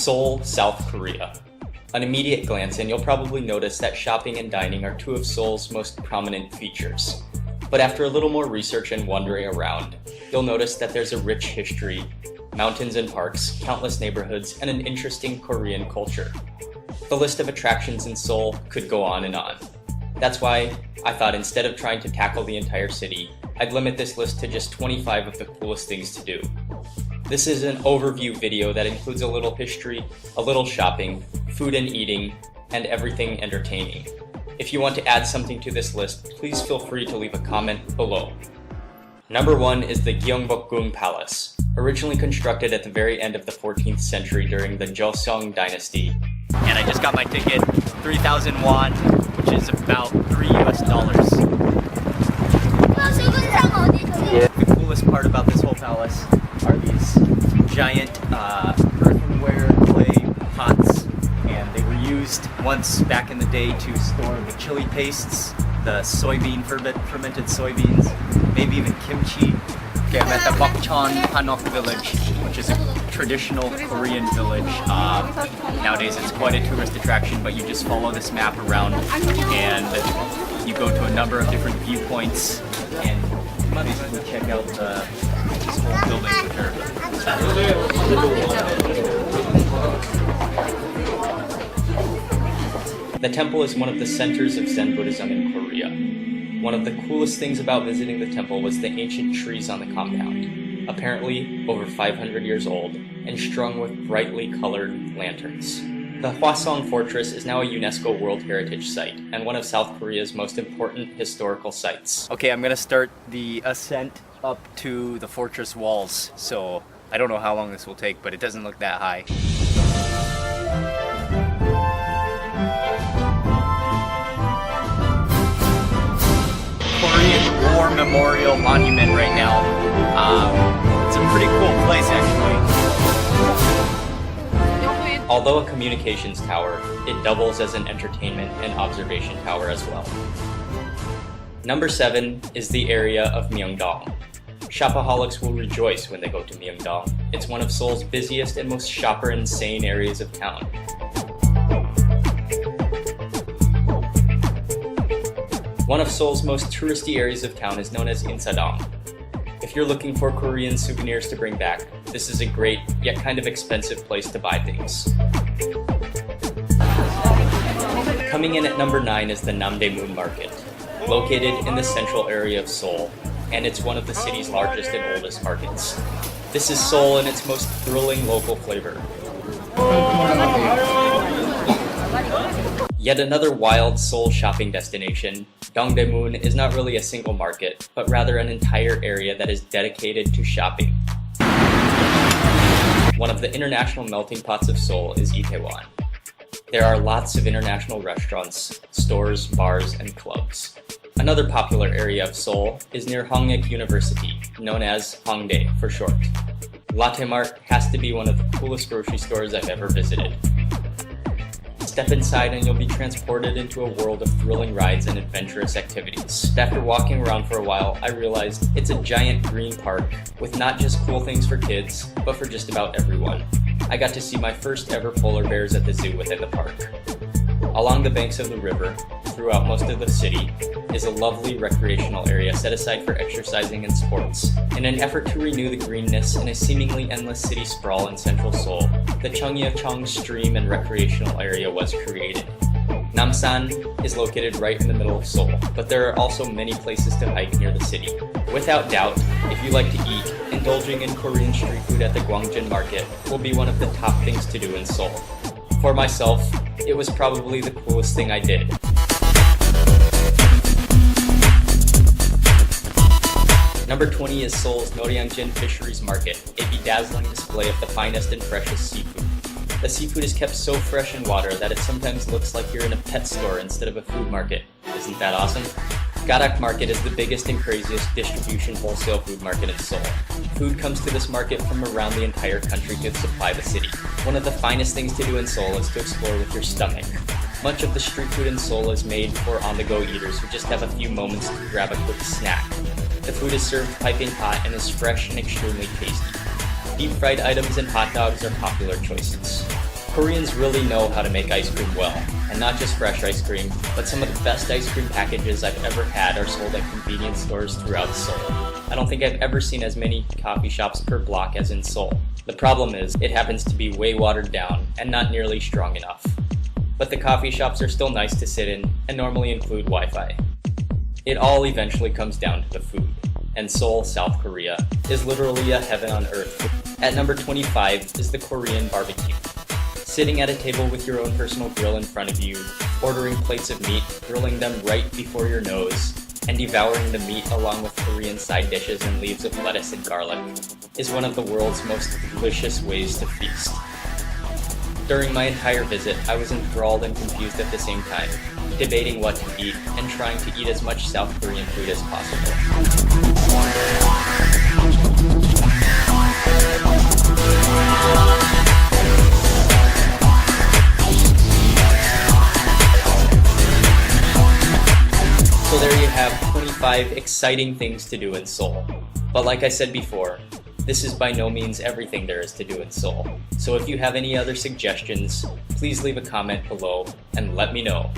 Seoul, South Korea. An immediate glance in, you'll probably notice that shopping and dining are two of Seoul's most prominent features. But after a little more research and wandering around, you'll notice that there's a rich history, mountains and parks, countless neighborhoods, and an interesting Korean culture. The list of attractions in Seoul could go on and on. That's why I thought instead of trying to tackle the entire city, I'd limit this list to just 25 of the coolest things to do. This is an overview video that includes a little history, a little shopping, food and eating, and everything entertaining. If you want to add something to this list, please feel free to leave a comment below. Number 1 is the Gyeongbokgung Palace. Originally constructed at the very end of the 14th century during the Joseon dynasty. And I just got my ticket, 3,000 won, which is about $3 US. The coolest part about this whole palace are these giant earthenware clay pots, and they were used once back in the day to store the chili pastes, the fermented soybeans, maybe even kimchi. Okay, I'm at the Bokcheon Hanok village, which is a traditional Korean village. Nowadays it's quite a tourist attraction, but you just follow this map around and you go to a number of different viewpoints and you might basically check out this whole building, which are The temple is one of the centers of Zen Buddhism in Korea. One of the coolest things about visiting the temple was the ancient trees on the compound, apparently over 500 years old and strung with brightly colored lanterns. The Hwasong Fortress is now a UNESCO World Heritage Site and one of South Korea's most important historical sites. Okay, I'm gonna start the ascent up to the fortress walls, so I don't know how long this will take, but it doesn't look that high. Korean War Memorial Monument right now. It's a pretty cool place actually. Although a communications tower, it doubles as an entertainment and observation tower as well. Number 7 is the area of Myeongdong. Shopaholics will rejoice when they go to Myeongdong. It's one of Seoul's busiest and most shopper-insane areas of town. One of Seoul's most touristy areas of town is known as Insadong. If you're looking for Korean souvenirs to bring back, this is a great, yet kind of expensive place to buy things. Coming in at number 9 is the Namdaemun Market, located in the central area of Seoul, and it's one of the city's largest and oldest markets. This is Seoul in its most thrilling local flavor. Yet another wild Seoul shopping destination, Dongdaemun is not really a single market, but rather an entire area that is dedicated to shopping. One of the international melting pots of Seoul is Itaewon. There are lots of international restaurants, stores, bars, and clubs. Another popular area of Seoul is near Hongik University, known as Hongdae for short. Latte Mart has to be one of the coolest grocery stores I've ever visited. Step inside and you'll be transported into a world of thrilling rides and adventurous activities. After walking around for a while, I realized it's a giant green park with not just cool things for kids, but for just about everyone. I got to see my first ever polar bears at the zoo within the park. Along the banks of the river, throughout most of the city, is a lovely recreational area set aside for exercising and sports. In an effort to renew the greenness in a seemingly endless city sprawl in central Seoul, the Cheongyecheong Stream and Recreational Area was created. Namsan is located right in the middle of Seoul, but there are also many places to hike near the city. Without doubt, if you like to eat, indulging in Korean street food at the Gwangjin Market will be one of the top things to do in Seoul. For myself, it was probably the coolest thing I did. Number 20 is Seoul's Noryangjin Fisheries Market, a bedazzling display of the finest and freshest seafood. The seafood is kept so fresh in water that it sometimes looks like you're in a pet store instead of a food market. Isn't that awesome? Garak Market is the biggest and craziest distribution wholesale food market in Seoul. Food comes to this market from around the entire country to supply the city. One of the finest things to do in Seoul is to explore with your stomach. Much of the street food in Seoul is made for on-the-go eaters who just have a few moments to grab a quick snack. The food is served piping hot and is fresh and extremely tasty. Deep fried items and hot dogs are popular choices. Koreans really know how to make ice cream well, and not just fresh ice cream, but some of the best ice cream packages I've ever had are sold at convenience stores throughout Seoul. I don't think I've ever seen as many coffee shops per block as in Seoul. The problem is, it happens to be way watered down and not nearly strong enough. But the coffee shops are still nice to sit in and normally include Wi-Fi. It all eventually comes down to the food, and Seoul, South Korea, is literally a heaven on earth. At number 25 is the Korean barbecue. Sitting at a table with your own personal grill in front of you, ordering plates of meat, grilling them right before your nose, and devouring the meat along with Korean side dishes and leaves of lettuce and garlic is one of the world's most delicious ways to feast. During my entire visit, I was enthralled and confused at the same time, debating what to eat and trying to eat as much South Korean food as possible. So there you have 25 exciting things to do in Seoul. But like I said before, this is by no means everything there is to do in Seoul. So if you have any other suggestions, please leave a comment below and let me know.